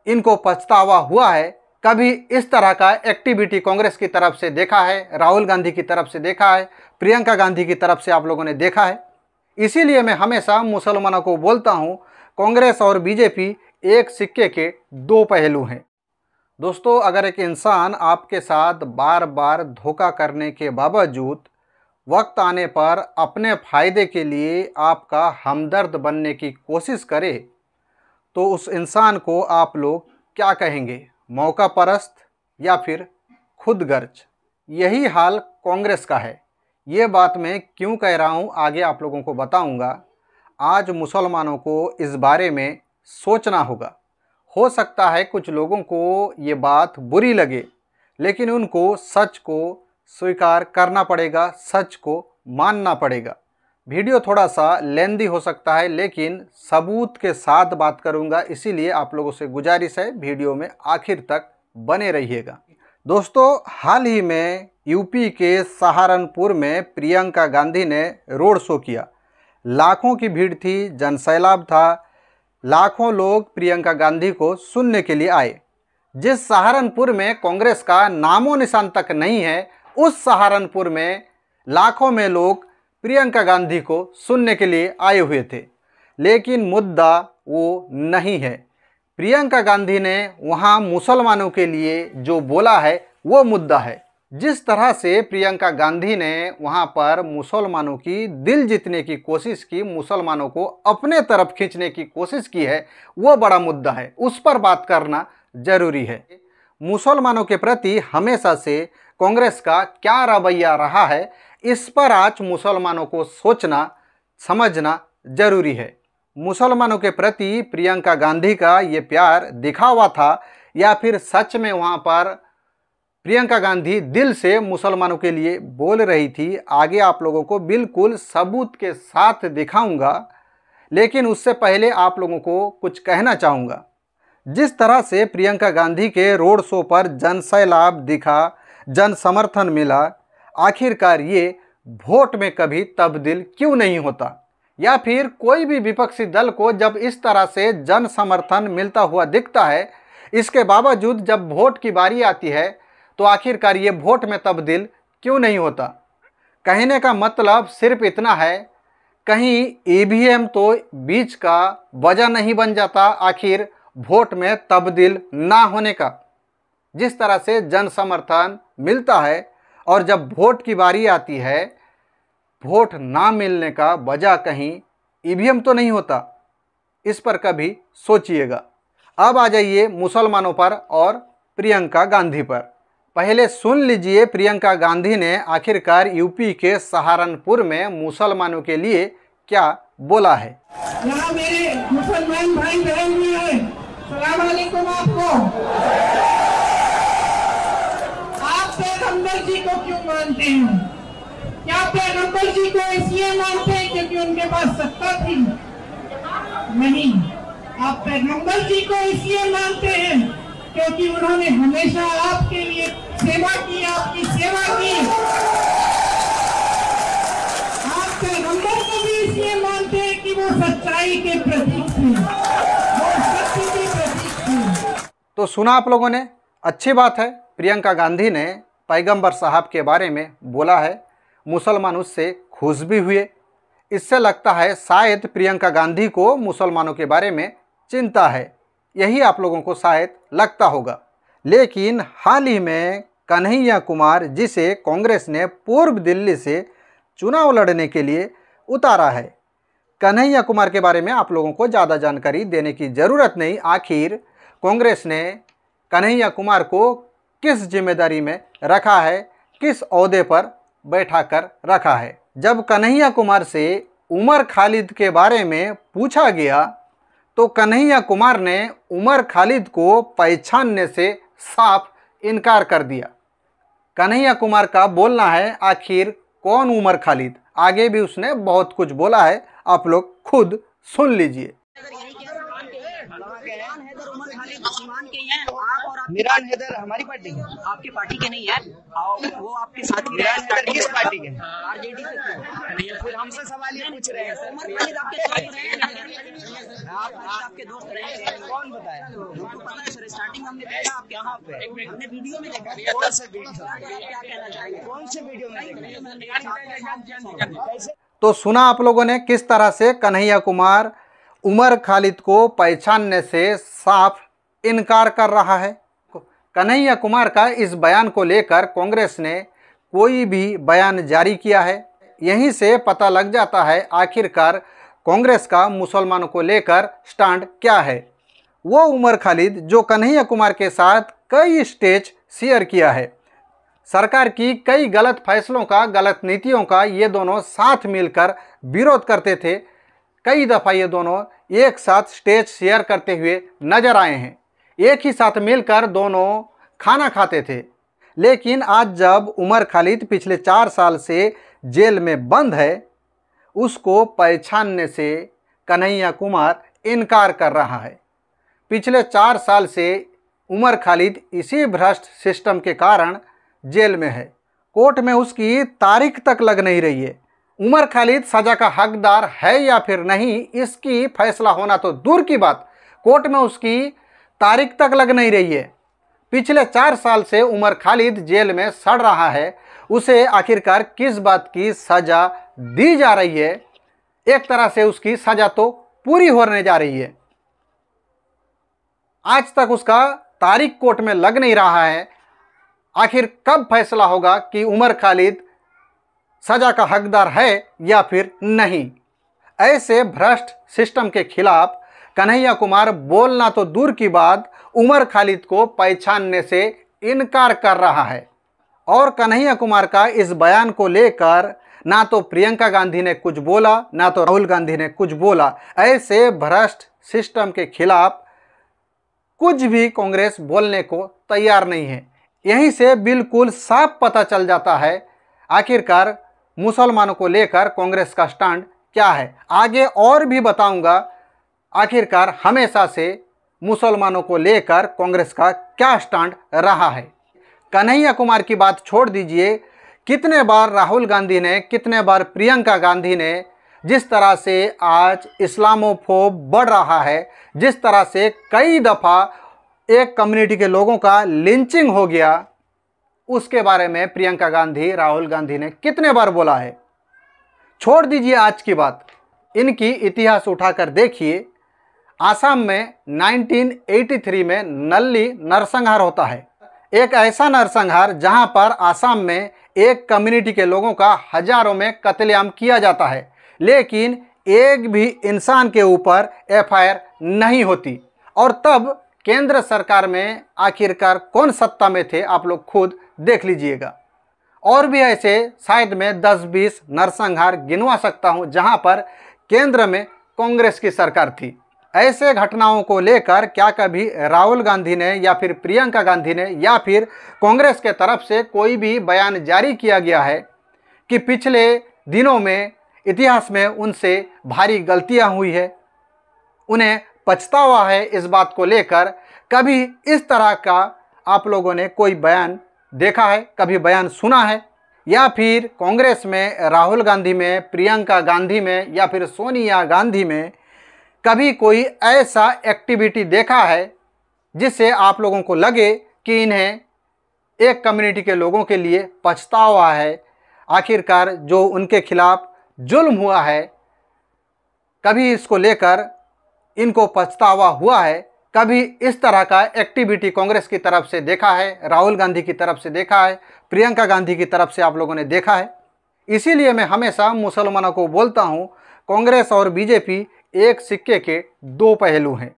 इनको पछतावा हुआ है? कभी इस तरह का एक्टिविटी कांग्रेस की तरफ से देखा है, राहुल गांधी की तरफ से देखा है, प्रियंका गांधी की तरफ से आप लोगों ने देखा है? इसीलिए मैं हमेशा मुसलमानों को बोलता हूं, कांग्रेस और बीजेपी एक सिक्के के दो पहलू हैं। दोस्तों, अगर एक इंसान आपके साथ बार बार धोखा करने के बावजूद वक्त आने पर अपने फ़ायदे के लिए आपका हमदर्द बनने की कोशिश करे, तो उस इंसान को आप लोग क्या कहेंगे? मौका परस्त या फिर खुदगर्ज? यही हाल कांग्रेस का है। ये बात मैं क्यों कह रहा हूँ आगे आप लोगों को बताऊँगा। आज मुसलमानों को इस बारे में सोचना होगा। हो सकता है कुछ लोगों को ये बात बुरी लगे, लेकिन उनको सच को स्वीकार करना पड़ेगा, सच को मानना पड़ेगा। वीडियो थोड़ा सा लेंदी हो सकता है, लेकिन सबूत के साथ बात करूंगा, इसीलिए आप लोगों से गुजारिश है वीडियो में आखिर तक बने रहिएगा। दोस्तों, हाल ही में यूपी के सहारनपुर में प्रियंका गांधी ने रोड शो किया। लाखों की भीड़ थी, जनसैलाब था, लाखों लोग प्रियंका गांधी को सुनने के लिए आए। जिस सहारनपुर में कांग्रेस का नामो निशान तक नहीं है, उस सहारनपुर में लाखों में लोग प्रियंका गांधी को सुनने के लिए आए हुए थे। लेकिन मुद्दा वो नहीं है। प्रियंका गांधी ने वहाँ मुसलमानों के लिए जो बोला है वो मुद्दा है। जिस तरह से प्रियंका गांधी ने वहाँ पर मुसलमानों की दिल जीतने की कोशिश की, मुसलमानों को अपने तरफ खींचने की कोशिश की है, वो बड़ा मुद्दा है। उस पर बात करना जरूरी है। मुसलमानों के प्रति हमेशा से कांग्रेस का क्या रवैया रहा है, इस पर आज मुसलमानों को सोचना समझना जरूरी है। मुसलमानों के प्रति प्रियंका गांधी का ये प्यार दिखावा था या फिर सच में वहाँ पर प्रियंका गांधी दिल से मुसलमानों के लिए बोल रही थी? आगे आप लोगों को बिल्कुल सबूत के साथ दिखाऊंगा, लेकिन उससे पहले आप लोगों को कुछ कहना चाहूँगा। जिस तरह से प्रियंका गांधी के रोड शो पर जनसैलाब दिखा, जन समर्थन मिला, आखिरकार ये वोट में कभी तब्दील क्यों नहीं होता? या फिर कोई भी विपक्षी दल को जब इस तरह से जन समर्थन मिलता हुआ दिखता है, इसके बावजूद जब वोट की बारी आती है तो आखिरकार ये वोट में तब्दील क्यों नहीं होता? कहने का मतलब सिर्फ इतना है, कहीं ईवीएम तो बीच का वजह नहीं बन जाता आखिर वोट में तब्दील ना होने का? जिस तरह से जन समर्थन मिलता है और जब वोट की बारी आती है, वोट ना मिलने का वजह कहीं ईवीएम तो नहीं होता? इस पर कभी सोचिएगा। अब आ जाइए मुसलमानों पर और प्रियंका गांधी पर। पहले सुन लीजिए प्रियंका गांधी ने आखिरकार यूपी के सहारनपुर में मुसलमानों के लिए क्या बोला है। यहाँ मेरे मुसलमान भाई बहन भी हैं, सलाम वालेकुम आपको। आप पैगंबर जी को क्यों मानते हैं? क्या पैगंबर जी को इसलिए मानते हैं क्योंकि उनके पास सत्ता थी? नहीं, आप पैगंबर जी को इसलिए मानते हैं क्योंकि उन्होंने हमेशा आपके लिए सेवा की, आपकी सेवा की। आप पैगंबर को भी इसलिए मानते हैं कि वो सच्चाई के प्रतीक थे, वो सत्य के प्रतीक थे। तो सुना आप लोगों ने, अच्छी बात है। प्रियंका गांधी ने पैगंबर साहब के बारे में बोला है, मुसलमान उससे खुश भी हुए। इससे लगता है शायद प्रियंका गांधी को मुसलमानों के बारे में चिंता है, यही आप लोगों को शायद लगता होगा। लेकिन हाल ही में कन्हैया कुमार, जिसे कांग्रेस ने पूर्व दिल्ली से चुनाव लड़ने के लिए उतारा है, कन्हैया कुमार के बारे में आप लोगों को ज़्यादा जानकारी देने की ज़रूरत नहीं। आखिर कांग्रेस ने कन्हैया कुमार को किस जिम्मेदारी में रखा है, किस ओहदे पर बैठा कर रखा है। जब कन्हैया कुमार से उमर खालिद के बारे में पूछा गया तो कन्हैया कुमार ने उमर खालिद को पहचानने से साफ इनकार कर दिया। कन्हैया कुमार का बोलना है, आखिर कौन उमर खालिद? आगे भी उसने बहुत कुछ बोला है, आप लोग खुद सुन लीजिए। उमर खालिद मुसलमान के ही हैं। आप और आप मिरान हैदर हमारी पार्टी के, आपके पार्टी के नहीं है, वो आपके साथी मिरान हैदर किस पार्टी के? आरजेडी से। फिर हमसे सवाल ये पूछ रहे हैं सर, उमर खालिद आपके दोस्त रहे, आपके दोस्त रहे। कौन बताया? आपको पता है सर, स्टार्टिंग में हमने देखा आप यहाँ पे, हमने वीडियो में देखा। कौन से वीडियो? क्या कहना चाहेंगे? कौन से वीडियो में देखा? कैसे? तो सुना आप लोगों ने किस तरह से कन्हैया कुमार उमर खालिद को पहचानने से साफ इनकार कर रहा है। कन्हैया कुमार का इस बयान को लेकर कांग्रेस ने कोई भी बयान जारी किया है। यहीं से पता लग जाता है आखिरकार कांग्रेस का मुसलमानों को लेकर स्टैंड क्या है। वो उमर खालिद जो कन्हैया कुमार के साथ कई स्टेज शेयर किया है, सरकार की कई गलत फैसलों का, गलत नीतियों का ये दोनों साथ मिलकर विरोध करते थे। कई दफ़ा ये दोनों एक साथ स्टेज शेयर करते हुए नजर आए हैं, एक ही साथ मिलकर दोनों खाना खाते थे। लेकिन आज जब उमर खालिद पिछले 4 साल से जेल में बंद है, उसको पहचानने से कन्हैया कुमार इनकार कर रहा है। पिछले 4 साल से उमर खालिद इसी भ्रष्ट सिस्टम के कारण जेल में है। कोर्ट में उसकी तारीख तक लग नहीं रही है। उमर खालिद सज़ा का हकदार है या फिर नहीं, इसकी फैसला होना तो दूर की बात, कोर्ट में उसकी तारीख तक लग नहीं रही है। पिछले 4 साल से उमर खालिद जेल में सड़ रहा है। उसे आखिरकार किस बात की सज़ा दी जा रही है? एक तरह से उसकी सज़ा तो पूरी होने जा रही है। आज तक उसका तारीख कोर्ट में लग नहीं रहा है। आखिर कब फैसला होगा कि उमर खालिद सज़ा का हकदार है या फिर नहीं? ऐसे भ्रष्ट सिस्टम के खिलाफ कन्हैया कुमार बोलना तो दूर की बात, उमर खालिद को पहचानने से इनकार कर रहा है। और कन्हैया कुमार का इस बयान को लेकर ना तो प्रियंका गांधी ने कुछ बोला, ना तो राहुल गांधी ने कुछ बोला। ऐसे भ्रष्ट सिस्टम के खिलाफ कुछ भी कांग्रेस बोलने को तैयार नहीं है। यहीं से बिल्कुल साफ पता चल जाता है आखिरकार मुसलमानों को लेकर कांग्रेस का स्टैंड क्या है। आगे और भी बताऊंगा आखिरकार हमेशा से मुसलमानों को लेकर कांग्रेस का क्या स्टैंड रहा है। कन्हैया कुमार की बात छोड़ दीजिए, कितने बार राहुल गांधी ने, कितने बार प्रियंका गांधी ने, जिस तरह से आज इस्लामोफोब बढ़ रहा है, जिस तरह से कई दफ़ा एक कम्युनिटी के लोगों का लिंचिंग हो गया, उसके बारे में प्रियंका गांधी, राहुल गांधी ने कितने बार बोला है। छोड़ दीजिए आज की बात, इनकी इतिहास उठाकर देखिए। आसाम में 1983 में नल्ली नरसंहार होता है। एक ऐसा नरसंहार जहां पर आसाम में एक कम्युनिटी के लोगों का हजारों में कत्लेआम किया जाता है, लेकिन एक भी इंसान के ऊपर एफआईआर नहीं होती। और तब केंद्र सरकार में आखिरकार कौन सत्ता में थे, आप लोग खुद देख लीजिएगा। और भी ऐसे शायद मैं 10-20 नरसंहार गिनवा सकता हूं जहां पर केंद्र में कांग्रेस की सरकार थी। ऐसे घटनाओं को लेकर क्या कभी राहुल गांधी ने या फिर प्रियंका गांधी ने या फिर कांग्रेस के तरफ से कोई भी बयान जारी किया गया है कि पिछले दिनों में इतिहास में उनसे भारी गलतियां हुई है, उन्हें पछतावा है इस बात को लेकर? कभी इस तरह का आप लोगों ने कोई बयान देखा है, कभी बयान सुना है? या फिर कांग्रेस में, राहुल गांधी में, प्रियंका गांधी में या फिर सोनिया गांधी में कभी कोई ऐसा एक्टिविटी देखा है जिससे आप लोगों को लगे कि इन्हें एक कम्युनिटी के लोगों के लिए पछतावा है? आखिरकार जो उनके खिलाफ जुल्म हुआ है, कभी इसको लेकर इनको पछतावा हुआ है? कभी इस तरह का एक्टिविटी कांग्रेस की तरफ से देखा है, राहुल गांधी की तरफ से देखा है, प्रियंका गांधी की तरफ से आप लोगों ने देखा है? इसीलिए मैं हमेशा मुसलमानों को बोलता हूं, कांग्रेस और बीजेपी एक सिक्के के 2 पहलू हैं।